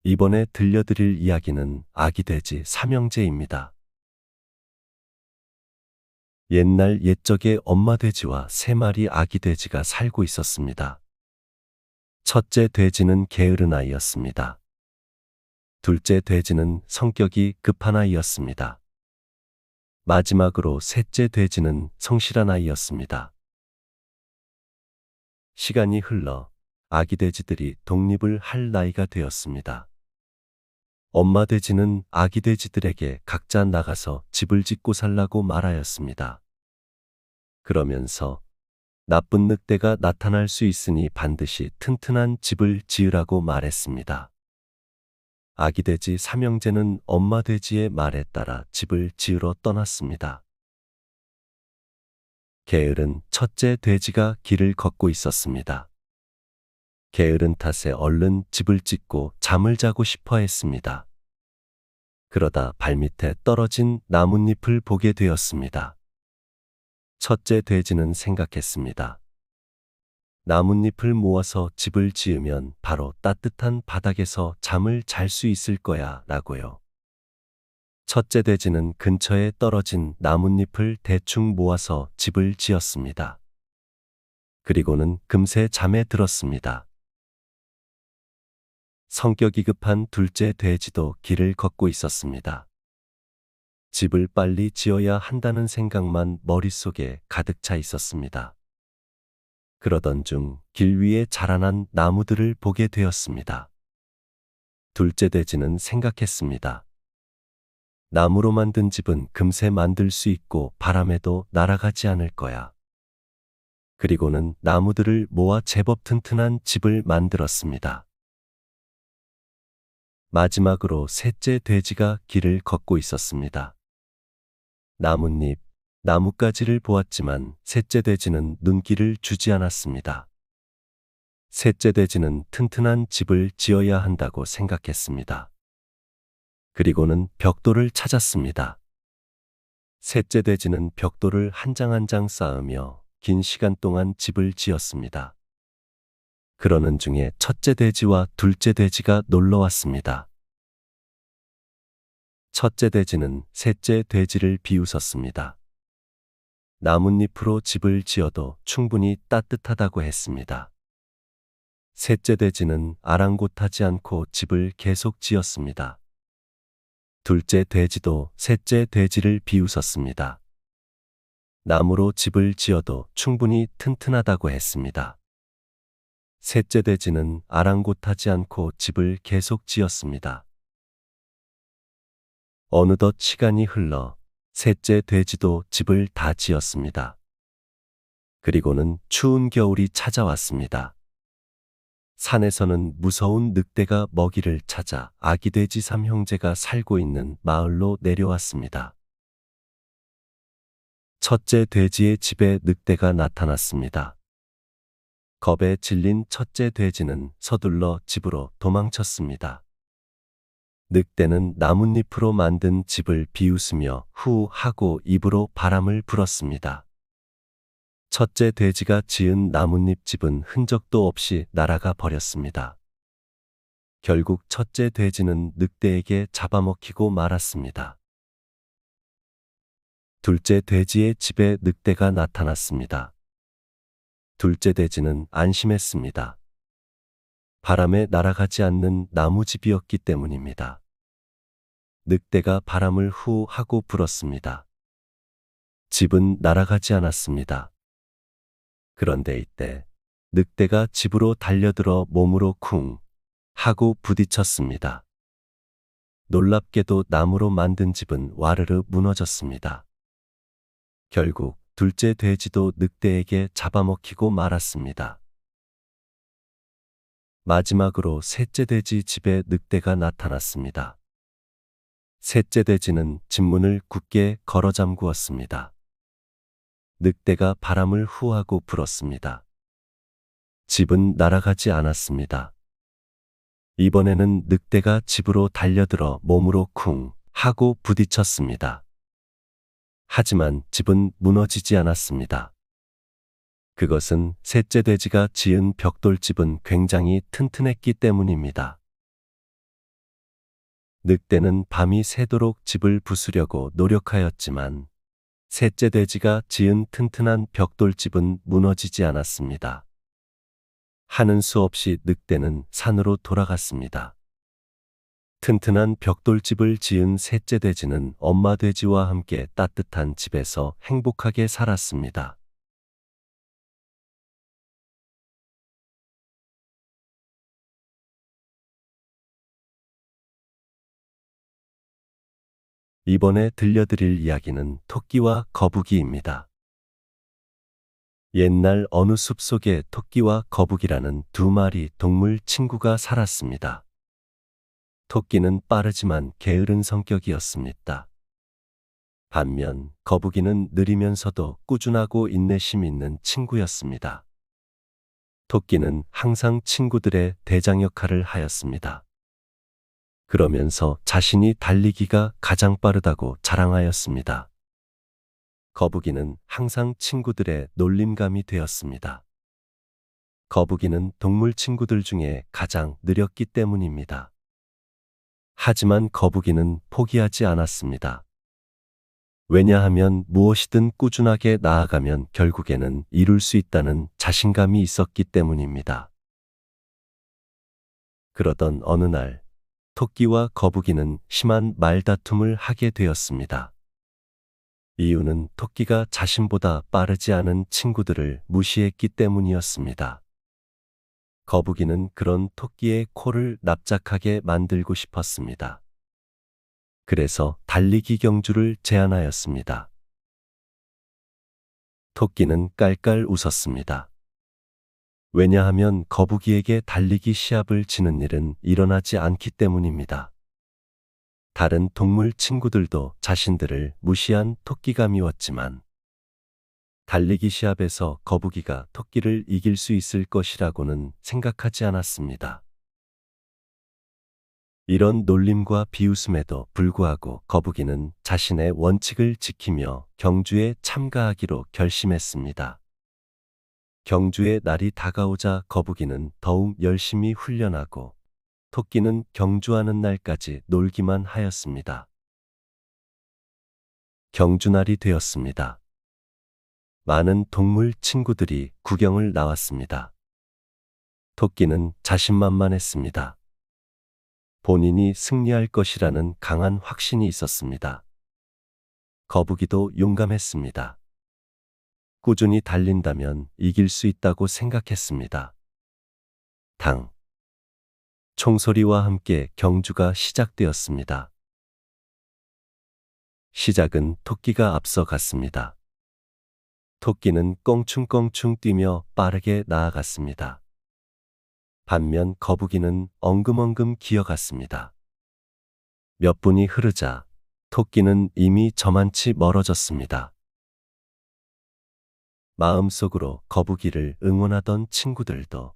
이번에 들려드릴 이야기는 아기 돼지 삼형제입니다. 옛날 옛적에 엄마 돼지와 3마리 아기 돼지가 살고 있었습니다. 첫째 돼지는 게으른 아이였습니다. 둘째 돼지는 성격이 급한 아이였습니다. 마지막으로 셋째 돼지는 성실한 아이였습니다. 시간이 흘러 아기 돼지들이 독립을 할 나이가 되었습니다. 엄마 돼지는 아기 돼지들에게 각자 나가서 집을 짓고 살라고 말하였습니다. 그러면서 나쁜 늑대가 나타날 수 있으니 반드시 튼튼한 집을 지으라고 말했습니다. 아기 돼지 삼형제는 엄마 돼지의 말에 따라 집을 지으러 떠났습니다. 게으른 첫째 돼지가 길을 걷고 있었습니다. 게으른 탓에 얼른 집을 짓고 잠을 자고 싶어 했습니다. 그러다 발밑에 떨어진 나뭇잎을 보게 되었습니다. 첫째 돼지는 생각했습니다. 나뭇잎을 모아서 집을 지으면 바로 따뜻한 바닥에서 잠을 잘 수 있을 거야 라고요. 첫째 돼지는 근처에 떨어진 나뭇잎을 대충 모아서 집을 지었습니다. 그리고는 금세 잠에 들었습니다. 성격이 급한 둘째 돼지도 길을 걷고 있었습니다. 집을 빨리 지어야 한다는 생각만 머릿속에 가득 차 있었습니다. 그러던 중 길 위에 자라난 나무들을 보게 되었습니다. 둘째 돼지는 생각했습니다. 나무로 만든 집은 금세 만들 수 있고 바람에도 날아가지 않을 거야. 그리고는 나무들을 모아 제법 튼튼한 집을 만들었습니다. 마지막으로 셋째 돼지가 길을 걷고 있었습니다. 나뭇잎, 나뭇가지를 보았지만 셋째 돼지는 눈길을 주지 않았습니다. 셋째 돼지는 튼튼한 집을 지어야 한다고 생각했습니다. 그리고는 벽돌을 찾았습니다. 셋째 돼지는 벽돌을 한 장 한 장 쌓으며 긴 시간 동안 집을 지었습니다. 그러는 중에 첫째 돼지와 둘째 돼지가 놀러 왔습니다. 첫째 돼지는 셋째 돼지를 비웃었습니다. 나뭇잎으로 집을 지어도 충분히 따뜻하다고 했습니다. 셋째 돼지는 아랑곳하지 않고 집을 계속 지었습니다. 둘째 돼지도 셋째 돼지를 비웃었습니다. 나무로 집을 지어도 충분히 튼튼하다고 했습니다. 셋째 돼지는 아랑곳하지 않고 집을 계속 지었습니다. 어느덧 시간이 흘러 셋째 돼지도 집을 다 지었습니다. 그리고는 추운 겨울이 찾아왔습니다. 산에서는 무서운 늑대가 먹이를 찾아 아기 돼지 삼형제가 살고 있는 마을로 내려왔습니다. 첫째 돼지의 집에 늑대가 나타났습니다. 겁에 질린 첫째 돼지는 서둘러 집으로 도망쳤습니다. 늑대는 나뭇잎으로 만든 집을 비웃으며 후 하고 입으로 바람을 불었습니다. 첫째 돼지가 지은 나뭇잎 집은 흔적도 없이 날아가 버렸습니다. 결국 첫째 돼지는 늑대에게 잡아먹히고 말았습니다. 둘째 돼지의 집에 늑대가 나타났습니다. 둘째 돼지는 안심했습니다. 바람에 날아가지 않는 나무집이었기 때문입니다. 늑대가 바람을 후 하고 불었습니다. 집은 날아가지 않았습니다. 그런데 이때 늑대가 집으로 달려들어 몸으로 쿵 하고 부딪혔습니다. 놀랍게도 나무로 만든 집은 와르르 무너졌습니다. 결국 둘째 돼지도 늑대에게 잡아먹히고 말았습니다. 마지막으로 셋째 돼지 집에 늑대가 나타났습니다. 셋째 돼지는 집문을 굳게 걸어 잠그었습니다. 늑대가 바람을 후하고 불었습니다. 집은 날아가지 않았습니다. 이번에는 늑대가 집으로 달려들어 몸으로 쿵 하고 부딪혔습니다. 하지만 집은 무너지지 않았습니다. 그것은 셋째 돼지가 지은 벽돌집은 굉장히 튼튼했기 때문입니다. 늑대는 밤이 새도록 집을 부수려고 노력하였지만 셋째 돼지가 지은 튼튼한 벽돌집은 무너지지 않았습니다. 하는 수 없이 늑대는 산으로 돌아갔습니다. 튼튼한 벽돌집을 지은 셋째 돼지는 엄마 돼지와 함께 따뜻한 집에서 행복하게 살았습니다. 이번에 들려드릴 이야기는 토끼와 거북이입니다. 옛날 어느 숲속에 토끼와 거북이라는 두 마리 동물 친구가 살았습니다. 토끼는 빠르지만 게으른 성격이었습니다. 반면 거북이는 느리면서도 꾸준하고 인내심 있는 친구였습니다. 토끼는 항상 친구들의 대장 역할을 하였습니다. 그러면서 자신이 달리기가 가장 빠르다고 자랑하였습니다. 거북이는 항상 친구들의 놀림감이 되었습니다. 거북이는 동물 친구들 중에 가장 느렸기 때문입니다. 하지만 거북이는 포기하지 않았습니다. 왜냐하면 무엇이든 꾸준하게 나아가면 결국에는 이룰 수 있다는 자신감이 있었기 때문입니다. 그러던 어느 날, 토끼와 거북이는 심한 말다툼을 하게 되었습니다. 이유는 토끼가 자신보다 빠르지 않은 친구들을 무시했기 때문이었습니다. 거북이는 그런 토끼의 코를 납작하게 만들고 싶었습니다. 그래서 달리기 경주를 제안하였습니다. 토끼는 깔깔 웃었습니다. 왜냐하면 거북이에게 달리기 시합을 지는 일은 일어나지 않기 때문입니다. 다른 동물 친구들도 자신들을 무시한 토끼가 미웠지만 달리기 시합에서 거북이가 토끼를 이길 수 있을 것이라고는 생각하지 않았습니다. 이런 놀림과 비웃음에도 불구하고 거북이는 자신의 원칙을 지키며 경주에 참가하기로 결심했습니다. 경주의 날이 다가오자 거북이는 더욱 열심히 훈련하고 토끼는 경주하는 날까지 놀기만 하였습니다. 경주날이 되었습니다. 많은 동물 친구들이 구경을 나왔습니다. 토끼는 자신만만했습니다. 본인이 승리할 것이라는 강한 확신이 있었습니다. 거북이도 용감했습니다. 꾸준히 달린다면 이길 수 있다고 생각했습니다. 총소리와 함께 경주가 시작되었습니다. 시작은 토끼가 앞서 갔습니다. 토끼는 껑충껑충 뛰며 빠르게 나아갔습니다. 반면 거북이는 엉금엉금 기어갔습니다. 몇 분이 흐르자 토끼는 이미 저만치 멀어졌습니다. 마음속으로 거북이를 응원하던 친구들도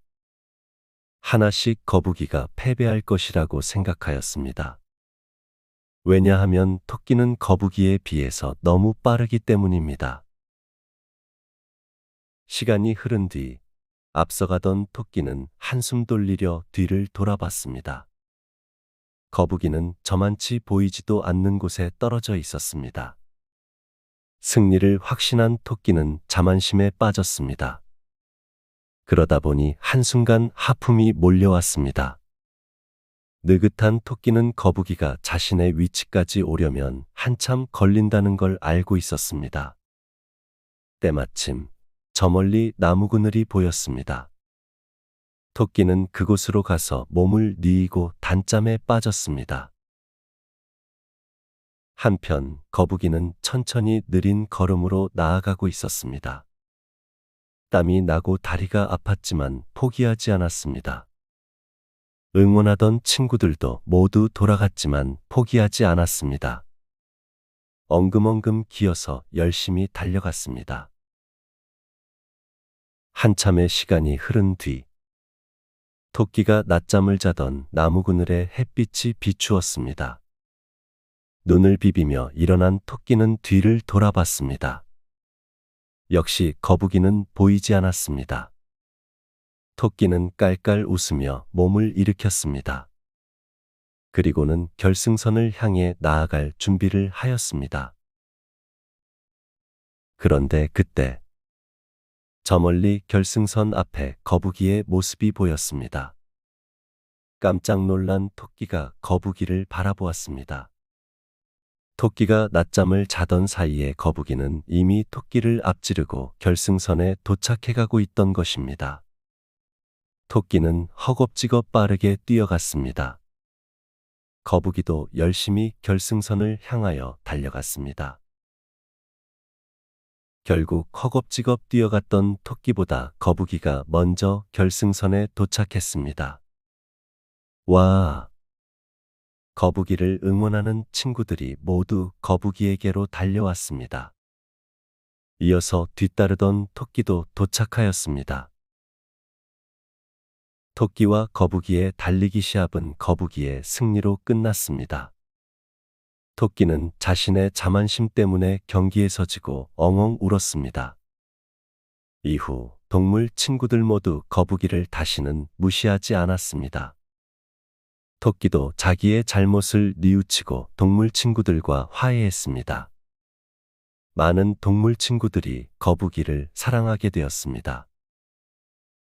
하나씩 거북이가 패배할 것이라고 생각하였습니다. 왜냐하면 토끼는 거북이에 비해서 너무 빠르기 때문입니다. 시간이 흐른 뒤 앞서가던 토끼는 한숨 돌리려 뒤를 돌아봤습니다. 거북이는 저만치 보이지도 않는 곳에 떨어져 있었습니다. 승리를 확신한 토끼는 자만심에 빠졌습니다. 그러다 보니 한순간 하품이 몰려왔습니다. 느긋한 토끼는 거북이가 자신의 위치까지 오려면 한참 걸린다는 걸 알고 있었습니다. 때마침 저 멀리 나무 그늘이 보였습니다. 토끼는 그곳으로 가서 몸을 뉘이고 단잠에 빠졌습니다. 한편 거북이는 천천히 느린 걸음으로 나아가고 있었습니다. 땀이 나고 다리가 아팠지만 포기하지 않았습니다. 응원하던 친구들도 모두 돌아갔지만 포기하지 않았습니다. 엉금엉금 기어서 열심히 달려갔습니다. 한참의 시간이 흐른 뒤 토끼가 낮잠을 자던 나무 그늘에 햇빛이 비추었습니다. 눈을 비비며 일어난 토끼는 뒤를 돌아봤습니다. 역시 거북이는 보이지 않았습니다. 토끼는 깔깔 웃으며 몸을 일으켰습니다. 그리고는 결승선을 향해 나아갈 준비를 하였습니다. 그런데 그때 저 멀리 결승선 앞에 거북이의 모습이 보였습니다. 깜짝 놀란 토끼가 거북이를 바라보았습니다. 토끼가 낮잠을 자던 사이에 거북이는 이미 토끼를 앞지르고 결승선에 도착해가고 있던 것입니다. 토끼는 허겁지겁 빠르게 뛰어갔습니다. 거북이도 열심히 결승선을 향하여 달려갔습니다. 결국 허겁지겁 뛰어갔던 토끼보다 거북이가 먼저 결승선에 도착했습니다. 와! 거북이를 응원하는 친구들이 모두 거북이에게로 달려왔습니다. 이어서 뒤따르던 토끼도 도착하였습니다. 토끼와 거북이의 달리기 시합은 거북이의 승리로 끝났습니다. 토끼는 자신의 자만심 때문에 경기에서 지고 엉엉 울었습니다. 이후 동물 친구들 모두 거북이를 다시는 무시하지 않았습니다. 토끼도 자기의 잘못을 뉘우치고 동물 친구들과 화해했습니다. 많은 동물 친구들이 거북이를 사랑하게 되었습니다.